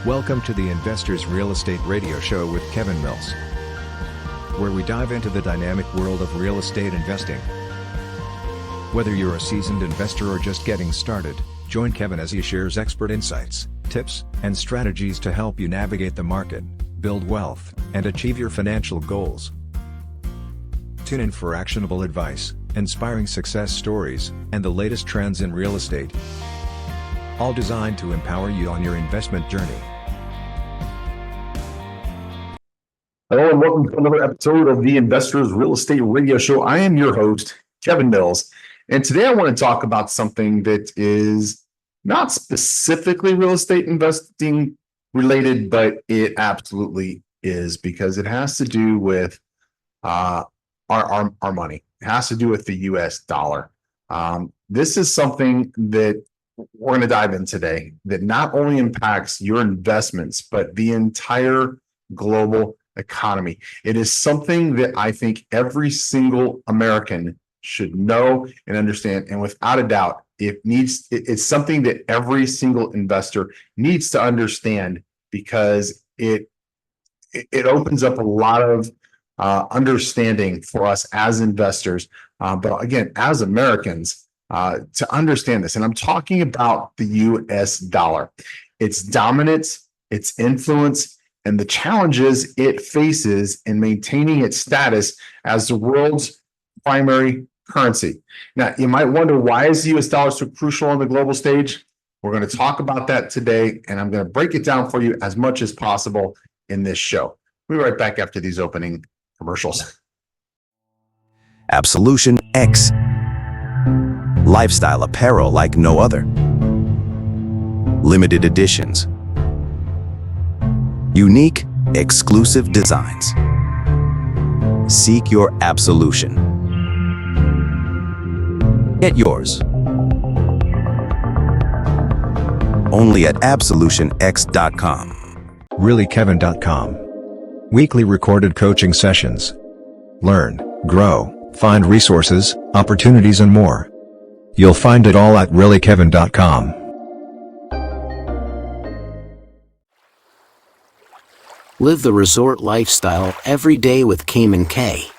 Welcome to the Investors Real Estate Radio Show with Kevin Mills, where we dive into the dynamic world of real estate investing. Whether you're a seasoned investor or just getting started, join Kevin as he shares expert insights, tips, and strategies to help you navigate the market, build wealth, and achieve your financial goals. Tune in for actionable advice, inspiring success stories, and the latest trends in real estate, all designed to empower you on your investment journey. Hello and welcome to another episode of the Investors Real Estate Radio Show. I am your host, Kevin Mills, and today I want to talk about something that is not specifically real estate investing related, but it absolutely is, because it has to do with our money. It has to do with the US dollar. This is something that we're going to dive in today that not only impacts your investments, but the entire global economy. It is something that I think every single American should know and understand. And without a doubt, it's something that every single investor needs to understand, because it opens up a lot of understanding for us as investors, but again, as Americans, to understand this. And I'm talking about the US dollar, its dominance, its influence, and the challenges it faces in maintaining its status as the world's primary currency. Now, you might wonder, why is the US dollar so crucial on the global stage? We're going to talk about that today, and I'm going to break it down for you as much as possible in this show. We'll be right back after these opening commercials. Absolution X. Lifestyle apparel like no other. Limited editions. Unique, exclusive designs. Seek your absolution. Get yours. Only at absolutionx.com. reallykevin.com. Weekly recorded coaching sessions. Learn, grow, find resources, opportunities, and more. You'll find it all at reallykevin.com. Live the resort lifestyle every day with Cayman K.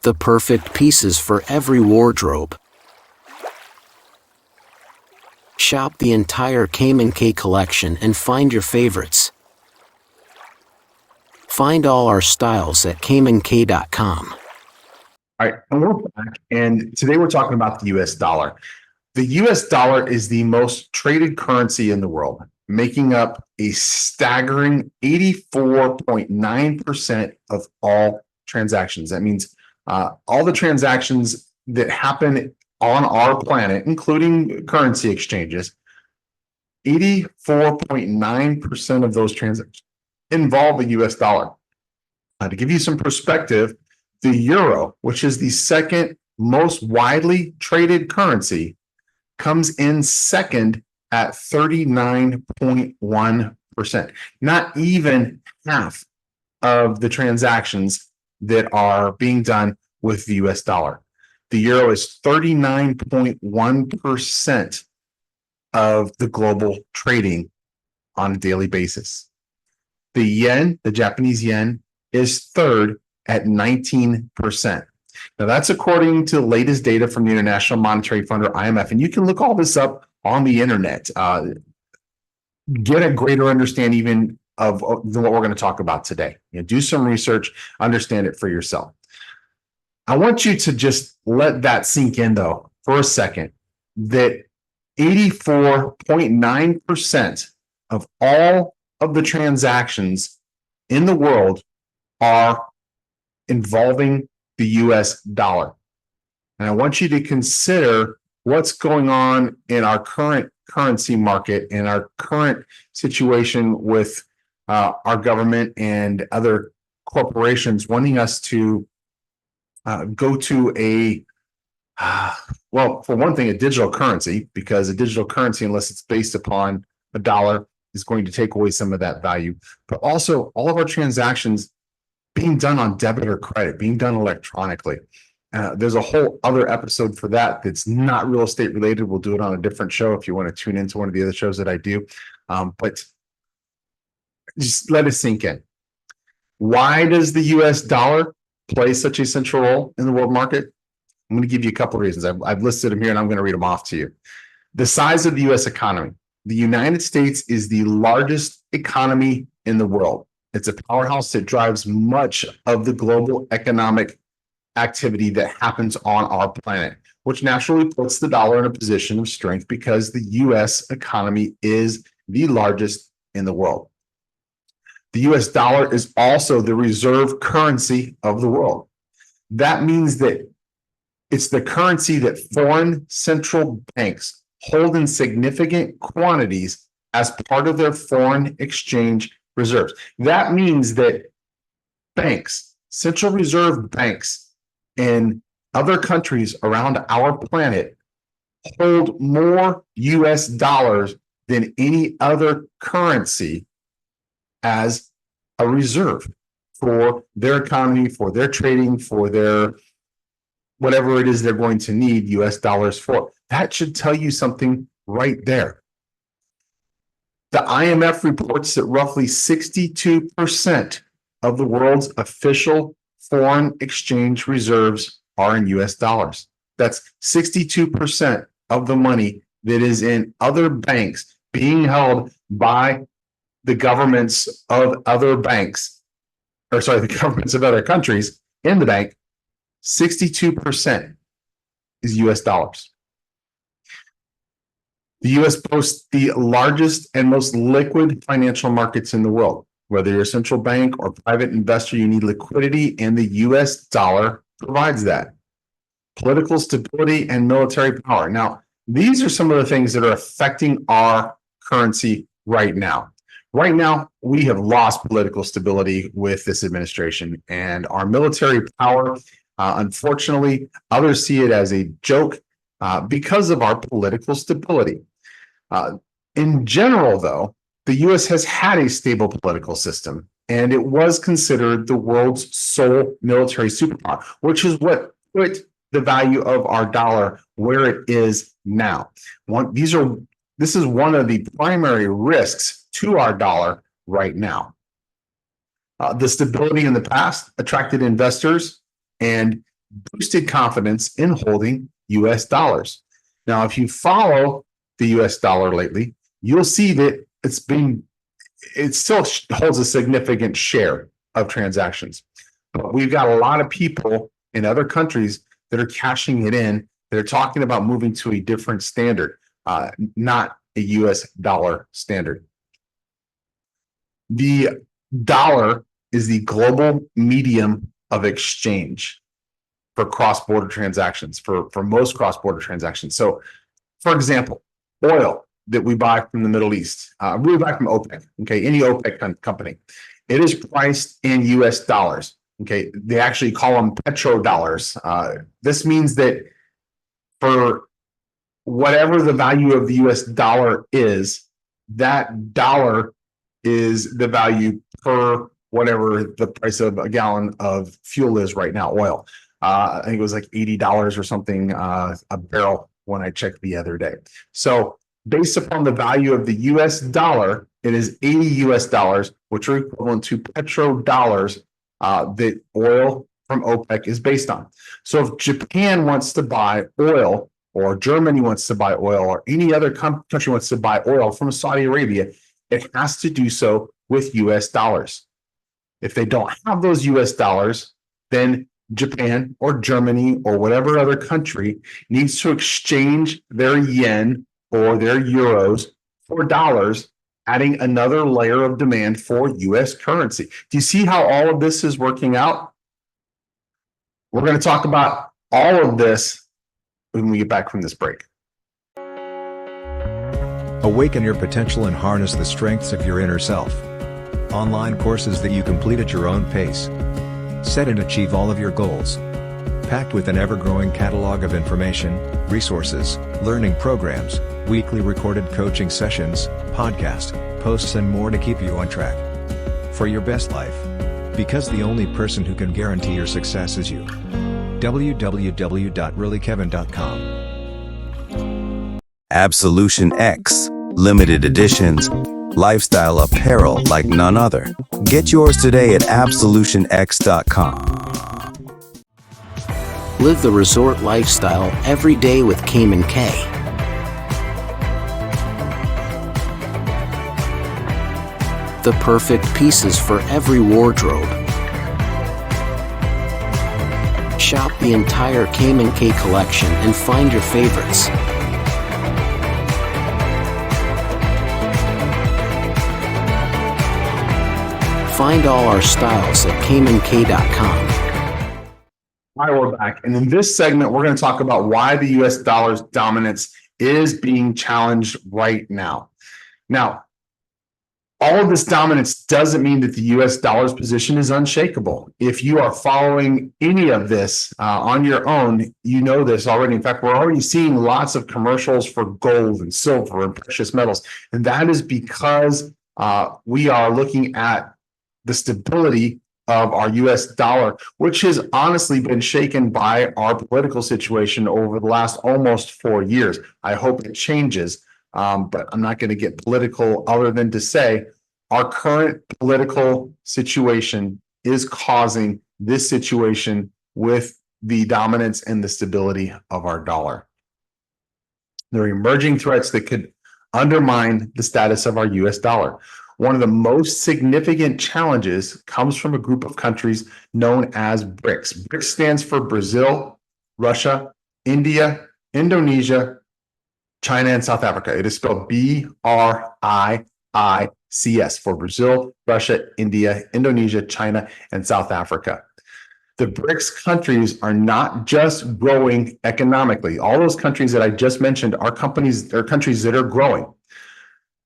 The perfect pieces for every wardrobe. Shop the entire Cayman K collection and find your favorites. Find all our styles at caymank.com. All right, and we're back, and today we're talking about the US dollar. The US dollar is the most traded currency in the world, making up a staggering 84.9% of all transactions. That means all the transactions that happen on our planet, including currency exchanges, 84.9% of those transactions involve the US dollar. To give you some perspective, the euro, which is the second most widely traded currency, comes in second at 39.1%. Not even half of the transactions that are being done with the US dollar. The euro is 39.1% of the global trading on a daily basis. The yen, the Japanese yen, is third at 19%. Now, that's according to the latest data from the International Monetary Fund, or IMF, and you can look all this up on the internet. Get a greater understanding even of what we're going to talk about today. Do some research, understand it for yourself. I want you to just let that sink in, though, for a second, that 84.9% of all of the transactions in the world are involving the US dollar. And I want you to consider what's going on in our current currency market, in our current situation with our government and other corporations wanting us to go to well, for one thing, a digital currency, because a digital currency, unless it's based upon a dollar, is going to take away some of that value. But also all of our transactions being done on debit or credit, being done electronically. There's a whole other episode for that that's not real estate related. We'll do it on a different show if you want to tune into one of the other shows that I do. But just let it sink in. Why does the US dollar play such a central role in the world market? I'm going to give you a couple of reasons. I've listed them here and I'm going to read them off to you. The size of the US economy. The United States is the largest economy in the world. It's a powerhouse that drives much of the global economic activity that happens on our planet, which naturally puts the dollar in a position of strength because the US economy is the largest in the world. The US dollar is also the reserve currency of the world. That means that it's the currency that foreign central banks hold in significant quantities as part of their foreign exchange reserves. That means that banks, central reserve banks in other countries around our planet hold more US dollars than any other currency as a reserve for their economy, for their trading, for their whatever it is they're going to need US dollars for. That should tell you something right there. The IMF reports that roughly 62% of the world's official foreign exchange reserves are in US dollars. That's 62% of the money that is in other banks being held by the governments of other banks, or sorry, the governments of other countries in the bank. 62% is US dollars. The US boasts the largest and most liquid financial markets in the world. Whether you're a central bank or private investor, you need liquidity, and the US dollar provides that. Political stability and military power. Now, these are some of the things that are affecting our currency right now. Right now, we have lost political stability with this administration, and our military power, unfortunately, others see it as a joke because of our political stability. In general, though, the US has had a stable political system, and it was considered the world's sole military superpower, which is what put the value of our dollar where it is now. This is one of the primary risks to our dollar right now. The stability in the past attracted investors and boosted confidence in holding US dollars. Now, if you follow the US dollar lately, you'll see that it still holds a significant share of transactions. But we've got a lot of people in other countries that are cashing it in. They're talking about moving to a different standard, not a US dollar standard. The dollar is the global medium of exchange for cross-border transactions, for most cross-border transactions. So, for example, oil that we buy from the Middle East, we buy from OPEC, okay, any OPEC company, it is priced in US dollars, okay? They actually call them petrodollars. This means that for whatever the value of the US dollar is, that dollar is the value per whatever the price of a gallon of fuel is right now, oil. I think it was like $80 or something a barrel when I checked the other day. So based upon the value of the US dollar, it is 80 US dollars, which are equivalent to petrodollars that oil from OPEC is based on. So if Japan wants to buy oil, or Germany wants to buy oil, or any other country wants to buy oil from Saudi Arabia, it has to do so with US dollars. If they don't have those US dollars, then Japan or Germany or whatever other country needs to exchange their yen or their euros for dollars, adding another layer of demand for US currency. Do you see how all of this is working out? We're going to talk about all of this when we get back from this break. Awaken your potential and harness the strengths of your inner self. Online courses that you complete at your own pace. Set and achieve all of your goals. Packed with an ever-growing catalog of information, resources, learning programs, weekly recorded coaching sessions, podcast, posts and more to keep you on track for your best life. Because the only person who can guarantee your success is you. www.reallykevin.com. Absolution X, limited editions, lifestyle apparel like none other. Get yours today at absolutionx.com. Live the resort lifestyle every day with Cayman K. The perfect pieces for every wardrobe. Shop the entire Cayman K collection and find your favorites. Find all our styles at caymank.com. All right, we're back. And in this segment, we're going to talk about why the US dollar's dominance is being challenged right now. Now, all of this dominance doesn't mean that the US dollar's position is unshakable. If you are following any of this on your own, you know this already. In fact, we're already seeing lots of commercials for gold and silver and precious metals. And that is because we are looking at the stability of our US dollar, which has honestly been shaken by our political situation over the last almost 4 years. I hope it changes, but I'm not going to get political other than to say our current political situation is causing this situation with the dominance and the stability of our dollar. There are emerging threats that could undermine the status of our US dollar. One of the most significant challenges comes from a group of countries known as BRICS. BRICS stands for Brazil, Russia, India, Indonesia, China, and South Africa. It is spelled BRICS for Brazil, Russia, India, Indonesia, China, and South Africa. The BRICS countries are not just growing economically. All those countries that I just mentioned are countries that are growing.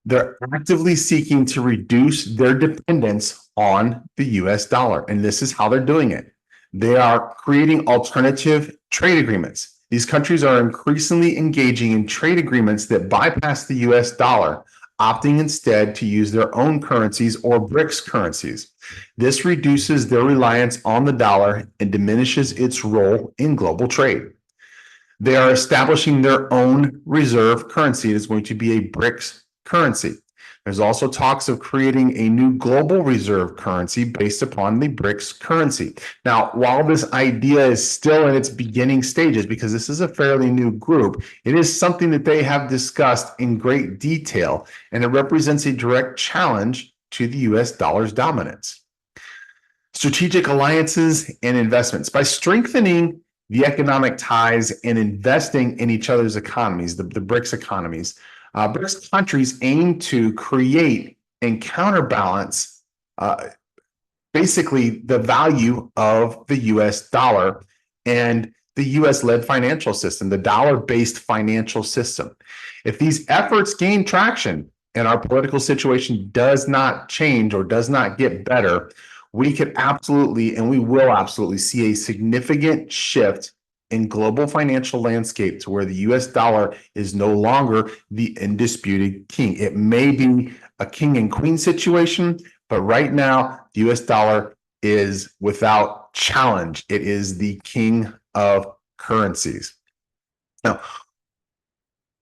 They're actively seeking to reduce their dependence on the US dollar. And this is how they're doing it. They are creating alternative trade agreements. These countries are increasingly engaging in trade agreements that bypass the US dollar, opting instead to use their own currencies or BRICS currencies. This reduces their reliance on the dollar and diminishes its role in global trade. They are establishing their own reserve currency. It is going to be a BRICS currency. There's also talks of creating a new global reserve currency based upon the BRICS currency. Now, while this idea is still in its beginning stages, because this is a fairly new group, it is something that they have discussed in great detail, and it represents a direct challenge to the US dollar's dominance. Strategic alliances and investments. By strengthening the economic ties and investing in each other's economies, the BRICS economies, BRICS countries aim to create and counterbalance basically the value of the US dollar and the US-led financial system, the dollar-based financial system. If these efforts gain traction and our political situation does not change or does not get better, we could absolutely, and we will absolutely see a significant shift in global financial landscape to where the US dollar is no longer the undisputed king. It may be a king and queen situation, but right now the US dollar is without challenge. It is the king of currencies. Now,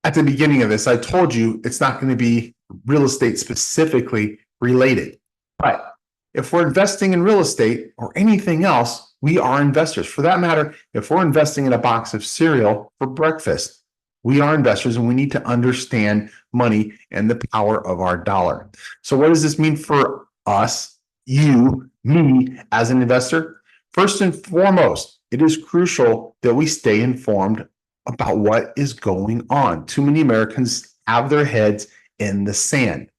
at the beginning of this, I told you it's not going to be real estate specifically related, but if we're investing in real estate or anything else, we are investors. For that matter, if we're investing in a box of cereal for breakfast, we are investors and we need to understand money and the power of our dollar. So what does this mean for us, you, me as an investor? First and foremost, it is crucial that we stay informed about what is going on. Too many Americans have their heads in the sand.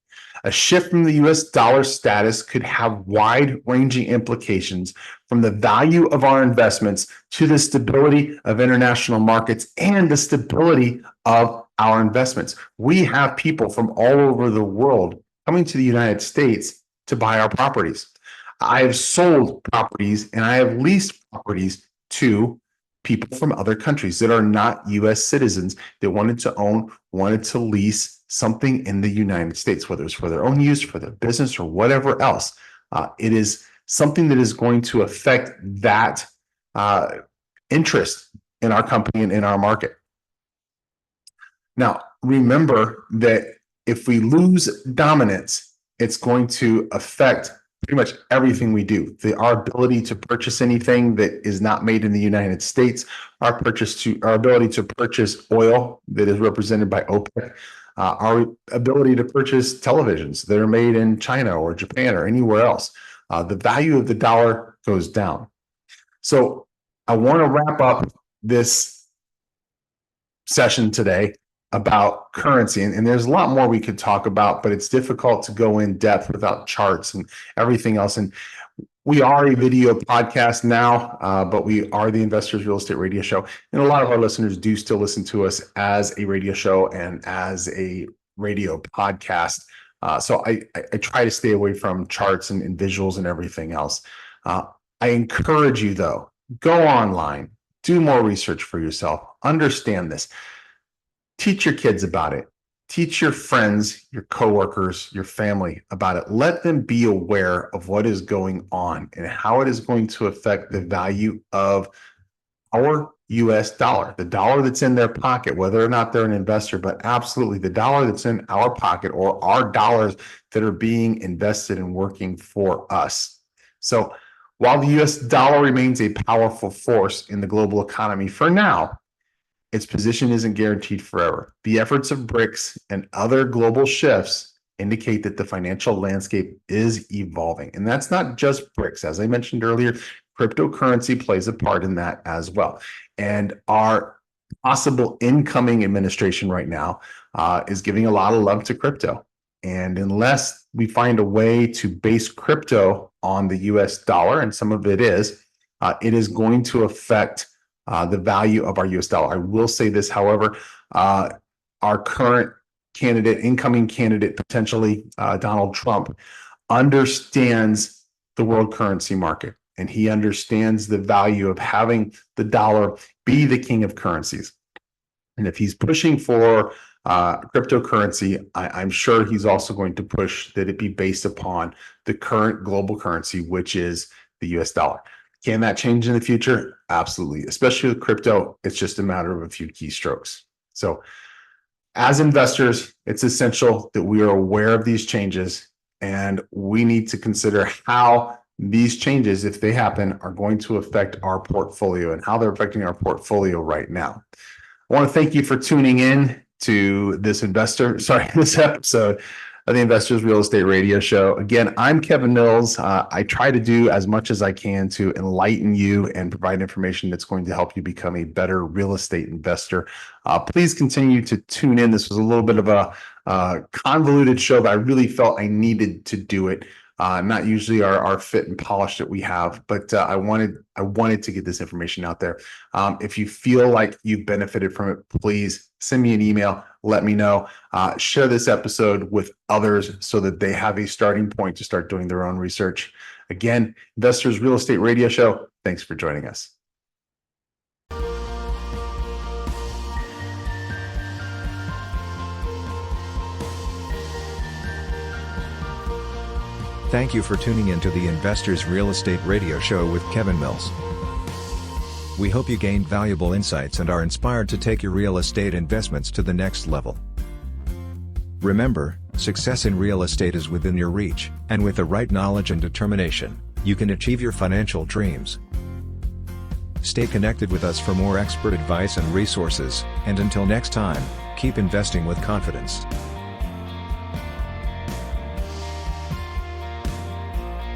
A shift from the US dollar status could have wide-ranging implications from the value of our investments to the stability of international markets and the stability of our investments. We have people from all over the world coming to the United States to buy our properties. I have sold properties and I have leased properties to people from other countries that are not US citizens that wanted to own, wanted to lease something in the United States, whether it's for their own use, for their business, or whatever else. It is something that is going to affect that interest in our company and in our market. Now, remember that if we lose dominance, it's going to affect pretty much everything we do. Our ability to purchase anything that is not made in the United States, our ability to purchase oil that is represented by OPEC, our ability to purchase televisions that are made in China or Japan or anywhere else. The value of the dollar goes down. So I want to wrap up this session today about currency, and there's a lot more we could talk about, but it's difficult to go in depth without charts and everything else. And we are a video podcast now, but we are the Investors Real Estate Radio Show, and a lot of our listeners do still listen to us as a radio show and as a radio podcast. So I try to stay away from charts and visuals and everything else. I encourage you, though, go online, do more research for yourself, understand this. Teach your kids about it. Teach your friends, your coworkers, your family about it. Let them be aware of what is going on and how it is going to affect the value of our US dollar, the dollar that's in their pocket, whether or not they're an investor, but absolutely the dollar that's in our pocket or our dollars that are being invested and working for us. So while the US dollar remains a powerful force in the global economy for now, its position isn't guaranteed forever. The efforts of BRICS and other global shifts indicate that the financial landscape is evolving. And that's not just BRICS. As I mentioned earlier, cryptocurrency plays a part in that as well. And our possible incoming administration right now is giving a lot of love to crypto. And unless we find a way to base crypto on the US dollar, and some of it is going to affect the value of our US dollar. I will say this, however, our current candidate, incoming candidate, potentially Donald Trump, understands the world currency market, and he understands the value of having the dollar be the king of currencies. And if he's pushing for cryptocurrency, I'm sure he's also going to push that it be based upon the current global currency, which is the US dollar. Can that change in the future? Absolutely. Especially with crypto, it's just a matter of a few keystrokes. So as investors, it's essential that we are aware of these changes, and we need to consider how these changes, if they happen, are going to affect our portfolio and how they're affecting our portfolio right now. I want to thank you for tuning in to this episode of the Investors Real Estate Radio Show. Again, I'm Kevin Mills. I try to do as much as I can to enlighten you and provide information that's going to help you become a better real estate investor. Please continue to tune in. This was a little bit of a convoluted show, but I really felt I needed to do it. Not usually our fit and polish that we have, but I wanted to get this information out there. If you feel like you've benefited from it, please send me an email. Let me know. Share this episode with others so that they have a starting point to start doing their own research. Again, Investors Real Estate Radio Show. Thanks for joining us. Thank you for tuning in to the Investors Real Estate Radio Show with Kevin Mills. We hope you gained valuable insights and are inspired to take your real estate investments to the next level. Remember, success in real estate is within your reach, and with the right knowledge and determination, you can achieve your financial dreams. Stay connected with us for more expert advice and resources, and until next time, keep investing with confidence.